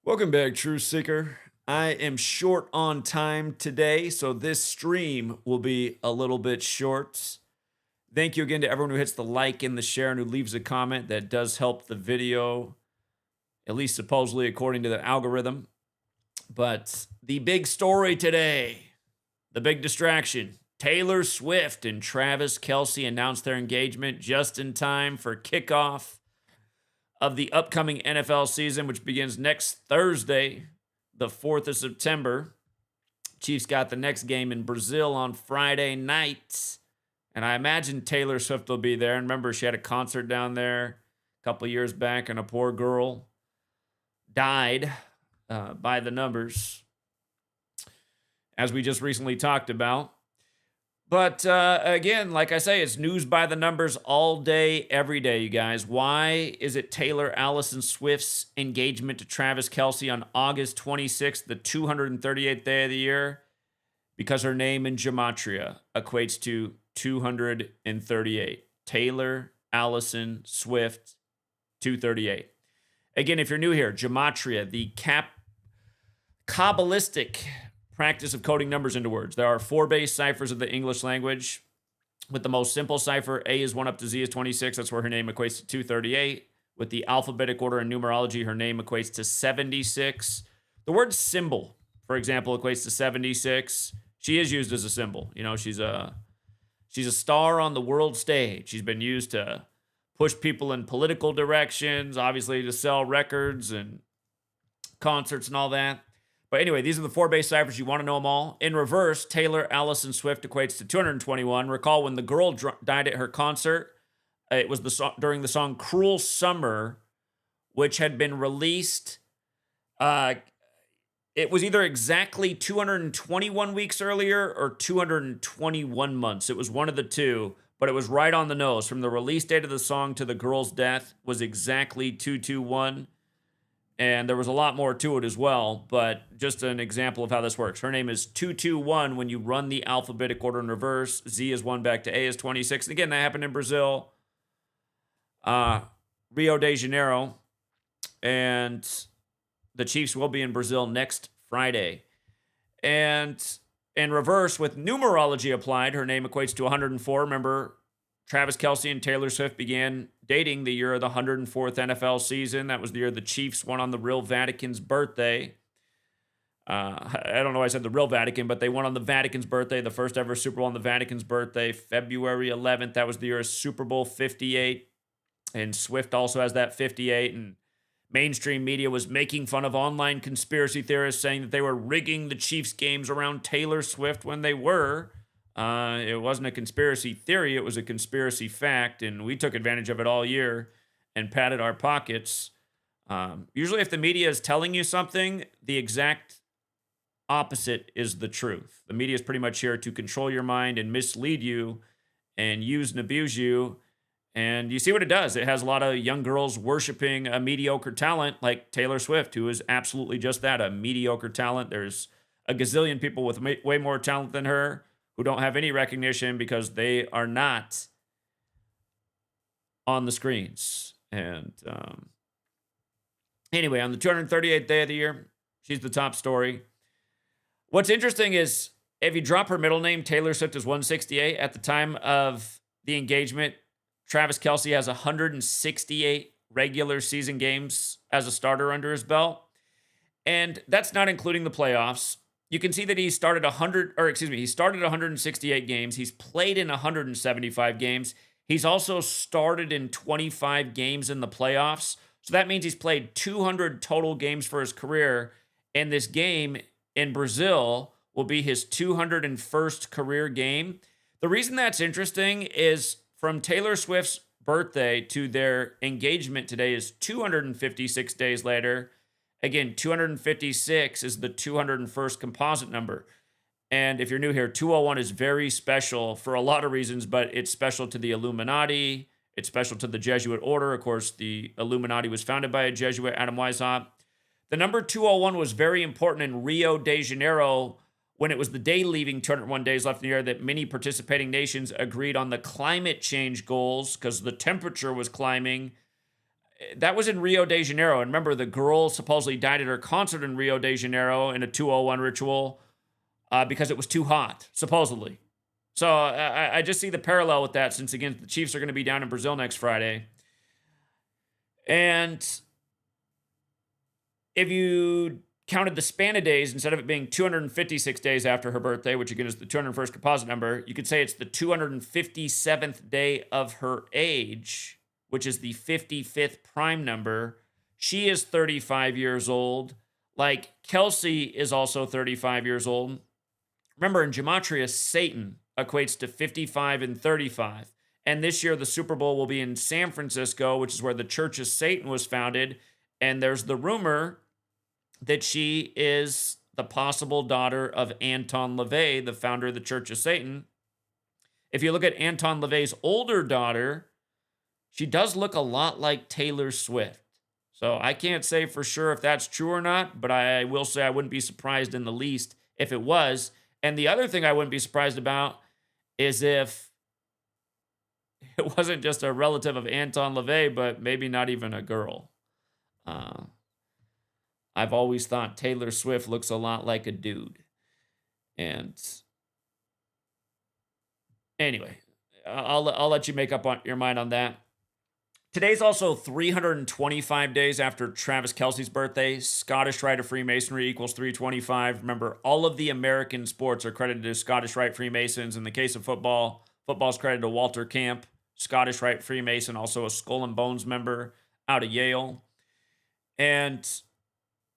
Welcome back, Truth Seeker. I am short on time today, so this stream will be a little bit short. Thank you again to everyone who hits the like and the share and who leaves a comment. That does help the video, at least supposedly according to the algorithm. But the big story today, the big distraction, Taylor Swift and Travis Kelce announced their engagement just in time for kickoff of the upcoming NFL season, which begins next Thursday, the 4th of September. Chiefs got the next game in Brazil on Friday night. And I imagine Taylor Swift will be there. And remember, she had a concert down there a couple years back, and a poor girl died by the numbers, as we just recently talked about. But again, like I say, it's news by the numbers all day, every day, you guys. Why is it Taylor Allison Swift's engagement to Travis Kelce on August 26th, the 238th day of the year? Because her name in Gematria equates to 238. Taylor Allison Swift, 238. Again, if you're new here, Gematria, the Kabbalistic practice of coding numbers into words. There are 4 base ciphers of the English language. With the most simple cipher, A is 1 up to Z is 26. That's where her name equates to 238. With the alphabetic order and numerology, her name equates to 76. The word symbol, for example, equates to 76. She is used as a symbol. You know, she's a star on the world stage. She's been used to push people in political directions, obviously to sell records and concerts and all that. But anyway, these are the 4 base ciphers. You want to know them all. In reverse, Taylor Allison Swift equates to 221. Recall when the girl died at her concert, it was during the song Cruel Summer, which had been released. It was either exactly 221 weeks earlier or 221 months. It was one of the two, but it was right on the nose. From the release date of the song to the girl's death was exactly 221. And there was a lot more to it as well, but just an example of how this works. Her name is 221 when you run the alphabetic order in reverse. Z is 1 back to A is 26. And again, that happened in Brazil, Rio de Janeiro, and the Chiefs will be in Brazil next Friday. And in reverse, with numerology applied, her name equates to 104. Remember, Travis Kelce and Taylor Swift began dating the year of the 104th NFL season. That was the year the Chiefs won on the real Vatican's birthday. I don't know why I said the real Vatican, but they won on the Vatican's birthday, the first ever Super Bowl on the Vatican's birthday, February 11th. That was the year of Super Bowl 58. And Swift also has that 58. And mainstream media was making fun of online conspiracy theorists, saying that they were rigging the Chiefs games around Taylor Swift when they were. It wasn't a conspiracy theory, it was a conspiracy fact, and we took advantage of it all year and padded our pockets. Usually if the media is telling you something, the exact opposite is the truth. The media is pretty much here to control your mind and mislead you and use and abuse you. And you see what it does. It has a lot of young girls worshiping a mediocre talent like Taylor Swift, who is absolutely just that, a mediocre talent. There's a gazillion people with way more talent than her who don't have any recognition because they are not on the screens. And anyway, on the 238th day of the year, she's the top story. What's interesting is if you drop her middle name, Taylor Swift is 168. At the time of the engagement, Travis Kelce has 168 regular season games as a starter under his belt. And that's not including the playoffs. You can see that he started 168 games. He's played in 175 games. He's also started in 25 games in the playoffs. So that means he's played 200 total games for his career. And this game in Brazil will be his 201st career game. The reason that's interesting is from Taylor Swift's birthday to their engagement today is 256 days later. Again, 256 is the 201st composite number. And if you're new here, 201 is very special for a lot of reasons, but it's special to the Illuminati. It's special to the Jesuit order. Of course, the Illuminati was founded by a Jesuit, Adam Weishaupt. The number 201 was very important in Rio de Janeiro when it was the day leaving 201 days left in the year that many participating nations agreed on the climate change goals because the temperature was climbing. That was in Rio de Janeiro. And remember, the girl supposedly died at her concert in Rio de Janeiro in a 201 ritual because it was too hot, supposedly. So I just see the parallel with that since, again, the Chiefs are going to be down in Brazil next Friday. And if you counted the span of days, instead of it being 256 days after her birthday, which again is the 201st composite number, you could say it's the 257th day of her age, which is the 55th prime number. She is 35 years old. Like, Kelce is also 35 years old. Remember, in Gematria, Satan equates to 55 and 35. And this year, the Super Bowl will be in San Francisco, which is where the Church of Satan was founded. And there's the rumor that she is the possible daughter of Anton LaVey, the founder of the Church of Satan. If you look at Anton LaVey's older daughter, she does look a lot like Taylor Swift. So I can't say for sure if that's true or not, but I will say I wouldn't be surprised in the least if it was. And the other thing I wouldn't be surprised about is if it wasn't just a relative of Anton LaVey, but maybe not even a girl. I've always thought Taylor Swift looks a lot like a dude. And anyway, I'll let you make up your mind on that. Today's also 325 days after Travis Kelce's birthday. Scottish Rite of Freemasonry equals 325. Remember, all of the American sports are credited to Scottish Rite Freemasons. In the case of football, football's credited to Walter Camp, Scottish Rite Freemason, also a Skull and Bones member out of Yale. And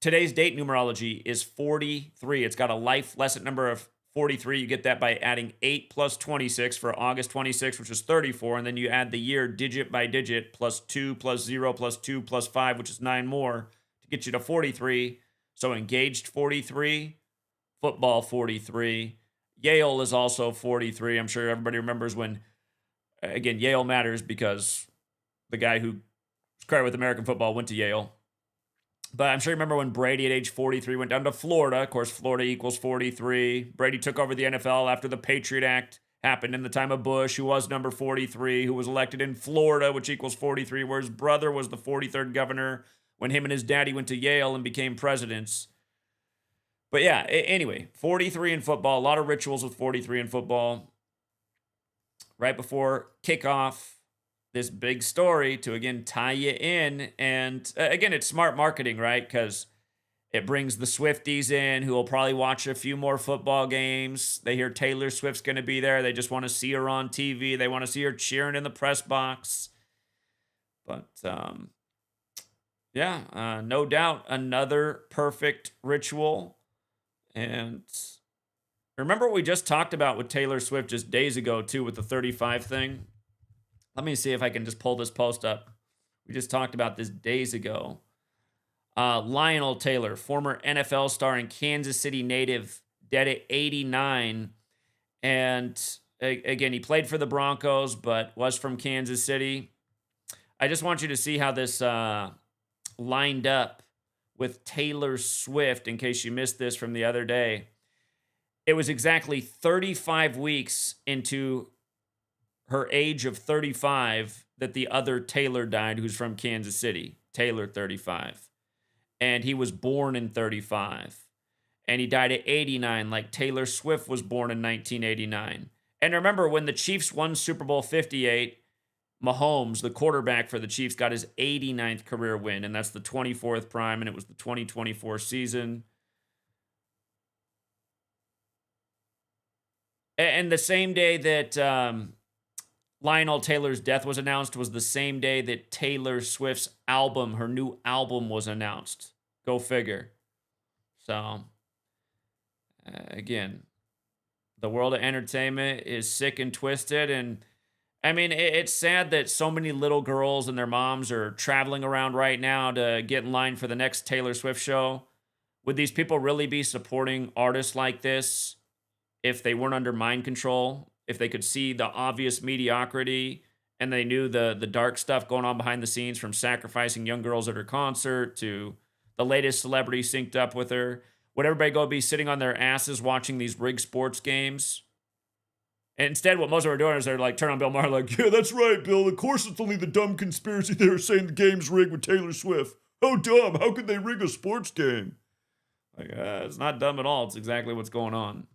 today's date numerology is 43. It's got a life lesson number of 43. You get that by adding 8 plus 26 for August 26, which is 34. And then you add the year digit by digit, plus 2 plus 0 plus 2 plus 5, which is 9 more, to get you to 43. So engaged 43, football 43. Yale is also 43. I'm sure everybody remembers when, again, Yale matters because the guy who was credited with American football went to Yale. But I'm sure you remember when Brady at age 43 went down to Florida. Of course, Florida equals 43. Brady took over the NFL after the Patriot Act happened in the time of Bush, who was number 43, who was elected in Florida, which equals 43, where his brother was the 43rd governor when him and his daddy went to Yale and became presidents. But yeah, anyway, 43 in football. A lot of rituals with 43 in football. Right before kickoff, this big story to, again, tie you in. And again, it's smart marketing, right? Because it brings the Swifties in who will probably watch a few more football games. They hear Taylor Swift's going to be there. They just want to see her on TV. They want to see her cheering in the press box. But yeah, no doubt another perfect ritual. And remember what we just talked about with Taylor Swift just days ago, too, with the 35 thing? Let me see if I can just pull this post up. We just talked about this days ago. Lionel Taylor, former NFL star and Kansas City native, dead at 89. And again, he played for the Broncos, but was from Kansas City. I just want you to see how this lined up with Taylor Swift, in case you missed this from the other day. It was exactly 35 weeks into her age of 35 that the other Taylor died, who's from Kansas City. Taylor, 35. And he was born in 35. And he died at 89, like Taylor Swift was born in 1989. And remember, when the Chiefs won Super Bowl 58, Mahomes, the quarterback for the Chiefs, got his 89th career win, and that's the 24th prime, and it was the 2024 season. And the same day that Lionel Taylor's death was announced was the same day that Taylor Swift's album, her new album, was announced. Go figure. So, again, the world of entertainment is sick and twisted. And, I mean, it's sad that so many little girls and their moms are traveling around right now to get in line for the next Taylor Swift show. Would these people really be supporting artists like this if they weren't under mind control? If they could see the obvious mediocrity and they knew the dark stuff going on behind the scenes, from sacrificing young girls at her concert to the latest celebrity synced up with her, would everybody go be sitting on their asses watching these rigged sports games And instead, what most of them are doing is they're like, turn on Bill Maher, like, yeah, that's right, Bill. Of course it's only the dumb conspiracy they were saying the game's rigged with Taylor Swift. How dumb. How could they rig a sports game? Like, it's not dumb at all. It's exactly what's going on.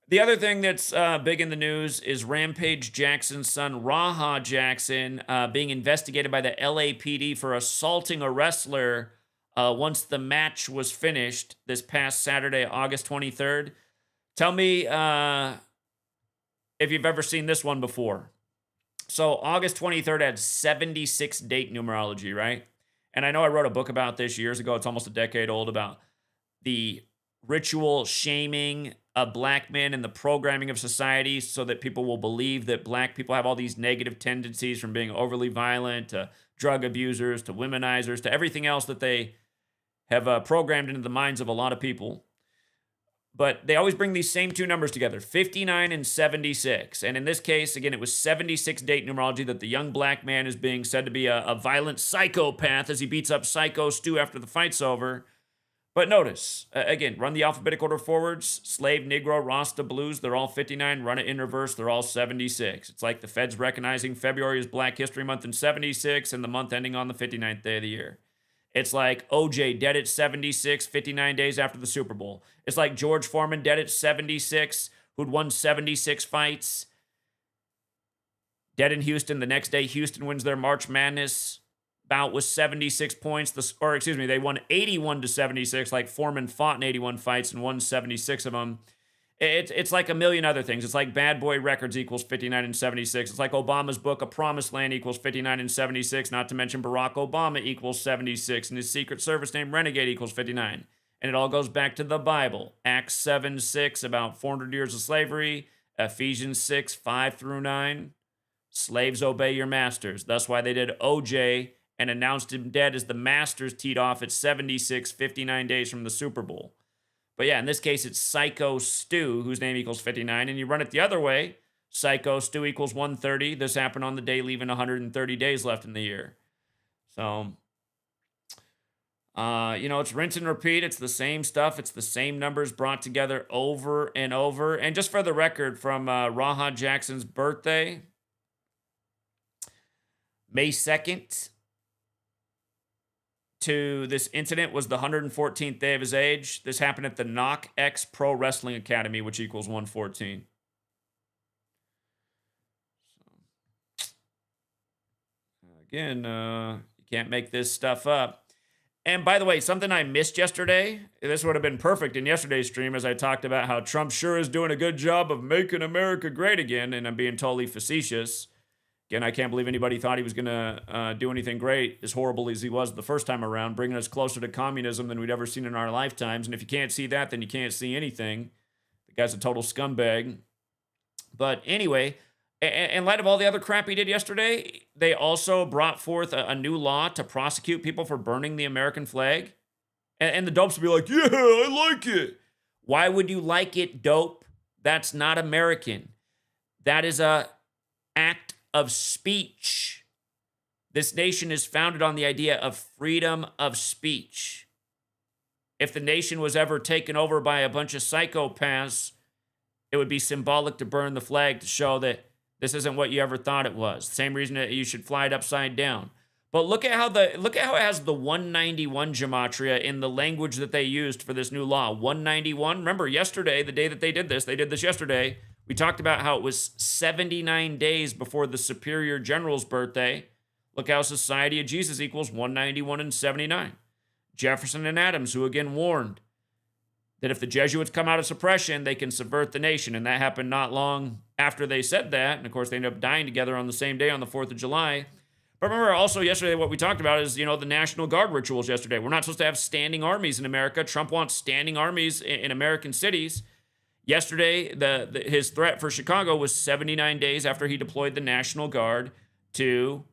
The other thing that's big in the news is Rampage Jackson's son, Raha Jackson, being investigated by the LAPD for assaulting a wrestler once the match was finished this past Saturday, August 23rd. Tell me if you've ever seen this one before. So August 23rd had 76 date numerology, right? And I know I wrote a book about this years ago. It's almost a decade old, about the ritual shaming of black men and the programming of society so that people will believe that black people have all these negative tendencies, from being overly violent to drug abusers to womenizers to everything else that they have programmed into the minds of a lot of people. But they always bring these same two numbers together, 59 and 76. And in this case, again, it was 76 date numerology that the young black man is being said to be a violent psychopath as he beats up Psycho Stu after the fight's over. But notice, again, run the alphabetic order forwards. Slave, Negro, Rasta, Blues, they're all 59. Run it in reverse, they're all 76. It's like the feds recognizing February as Black History Month in 76 and the month ending on the 59th day of the year. It's like OJ dead at 76, 59 days after the Super Bowl. It's like George Foreman dead at 76, who'd won 76 fights. Dead in Houston. The next day, Houston wins their March Madness bout with 76 points. They won 81 to 76. Like Foreman fought in 81 fights and won 76 of them. It's like a million other things. It's like Bad Boy Records equals 59 and 76. It's like Obama's book, A Promised Land, equals 59 and 76. Not to mention Barack Obama equals 76. And his Secret Service name Renegade equals 59. And it all goes back to the Bible. Acts 7:6 about 400 years of slavery. Ephesians 6:5 through 9. Slaves, obey your masters. That's why they did OJ and announced him dead as the Masters teed off at 76, 59 days from the Super Bowl. But yeah, in this case, it's Psycho Stu, whose name equals 59. And you run it the other way, Psycho Stu equals 130. This happened on the day leaving 130 days left in the year. So, it's rinse and repeat. It's the same stuff. It's the same numbers brought together over and over. And just for the record, from Raha Jackson's birthday, May 2nd, to this incident was the 114th day of his age. This happened at the Knock X Pro Wrestling Academy, which equals 114. Again, you can't make this stuff up. And by the way, something I missed yesterday, this would have been perfect in yesterday's stream, as I talked about how Trump sure is doing a good job of making America great again, and I'm being totally facetious. Again, I can't believe anybody thought he was going to do anything great, as horrible as he was the first time around, bringing us closer to communism than we'd ever seen in our lifetimes. And if you can't see that, then you can't see anything. The guy's a total scumbag. But anyway, in light of all the other crap he did yesterday, they also brought forth a new law to prosecute people for burning the American flag. And the dopes would be like, yeah, I like it. Why would you like it, dope? That's not American. That is a act of speech. This nation is founded on the idea of freedom of speech. If the nation was ever taken over by a bunch of psychopaths, it would be symbolic to burn the flag to show that this isn't what you ever thought it was. Same reason that you should fly it upside down. But look at how it has the 191 gematria in the language that they used for this new law. 191. Remember yesterday, the day that they did this yesterday. We talked about how it was 79 days before the Superior General's birthday. Look how Society of Jesus equals 191 and 79. Jefferson and Adams, who again warned that if the Jesuits come out of suppression, they can subvert the nation. And that happened not long after they said that. And of course, they ended up dying together on the same day on the 4th of July. But remember also yesterday, what we talked about is, the National Guard rituals yesterday. We're not supposed to have standing armies in America. Trump wants standing armies in American cities. Yesterday, his threat for Chicago was 79 days after he deployed the National Guard to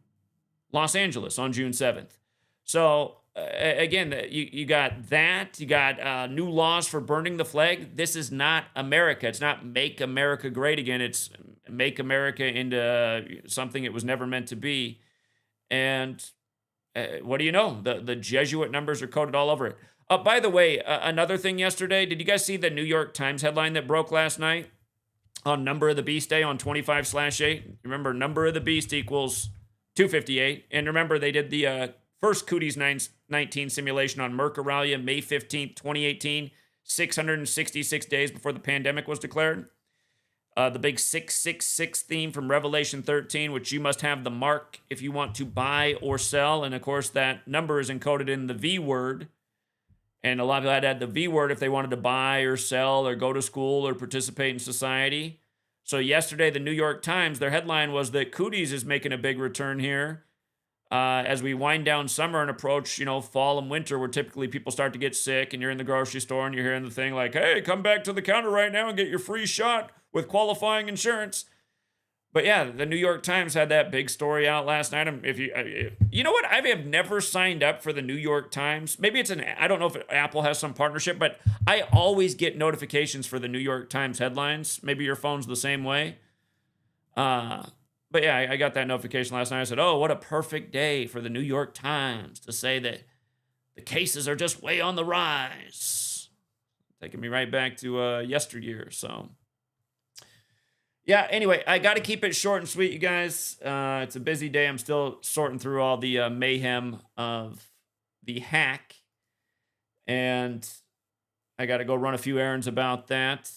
Los Angeles on June 7th. So, again, you got that. You got new laws for burning the flag. This is not America. It's not make America great again. It's make America into something it was never meant to be. And what do you know? The Jesuit numbers are coded all over it. By the way, another thing yesterday, did you guys see the New York Times headline that broke last night? on Number of the Beast Day on 25/8. Remember, Number of the Beast equals 258. And remember, they did the first Cooties 19 simulation on Mercuralia, May 15th, 2018, 666 days before the pandemic was declared. The big 666 theme from Revelation 13, which you must have the mark if you want to buy or sell. And of course, that number is encoded in the V word. And a lot of people had to add the V word if they wanted to buy or sell or go to school or participate in society. So yesterday, the New York Times, their headline was that Cooties is making a big return here. As we wind down summer and approach, fall and winter, where typically people start to get sick and you're in the grocery store and you're hearing the thing like, hey, come back to the counter right now and get your free shot with qualifying insurance. But yeah, the New York Times had that big story out last night. If you know what, I have never signed up for the New York Times. Maybe I don't know if Apple has some partnership, but I always get notifications for the New York Times headlines. Maybe your phone's the same way. But yeah, I got that notification last night. I said, oh, what a perfect day for the New York Times to say that the cases are just way on the rise. Taking me right back to yesteryear. So yeah, anyway, I got to keep it short and sweet, you guys. It's a busy day. I'm still sorting through all the mayhem of the hack. And I got to go run a few errands about that.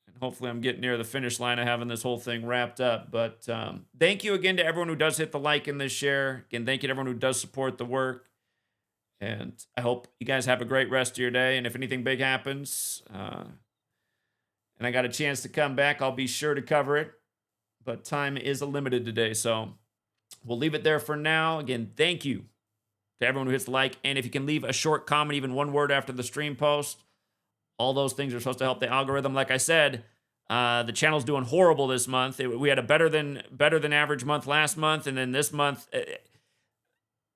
And hopefully I'm getting near the finish line of having this whole thing wrapped up. But thank you again to everyone who does hit the like and the share. Again, thank you to everyone who does support the work. And I hope you guys have a great rest of your day. And if anything big happens, and I got a chance to come back, I'll be sure to cover it. But time is limited today, so we'll leave it there for now. Again, thank you to everyone who hits the like. And if you can leave a short comment, even one word after the stream post, all those things are supposed to help the algorithm. Like I said, the channel's doing horrible this month. We had a better than average month last month, and then this month,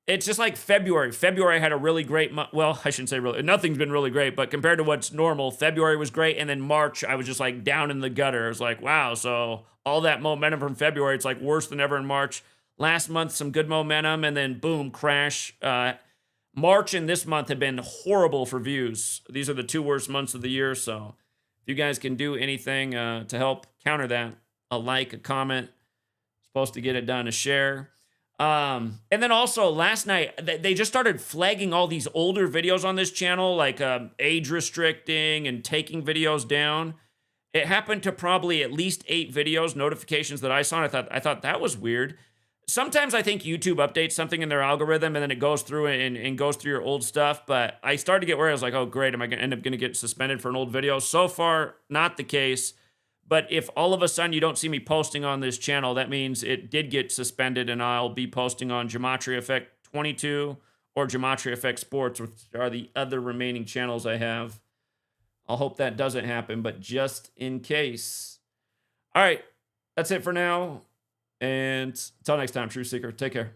it's just like February. February had a really great month. Well, I shouldn't say really. Nothing's been really great, but compared to what's normal, February was great. And then March, I was just like down in the gutter. I was like, wow. So all that momentum from February, it's like worse than ever in March. Last month, some good momentum, and then boom, crash. March and this month have been horrible for views. These are the two worst months of the year. So if you guys can do anything to help counter that, a like, a comment, supposed to get it done, a share. And then also last night, they just started flagging all these older videos on this channel, like age restricting and taking videos down. It happened to probably at least 8 videos, notifications that I saw. And I thought that was weird. Sometimes I think YouTube updates something in their algorithm and then it goes through and goes through your old stuff. But I started to get worried. I was like, oh, great. Am I going to end up going to get suspended for an old video? So far, not the case. But if all of a sudden you don't see me posting on this channel, that means it did get suspended, and I'll be posting on Gematria Effect 22 or Gematria Effect Sports, which are the other remaining channels I have. I'll hope that doesn't happen, but just in case. All right, that's it for now. And until next time, True Seeker, take care.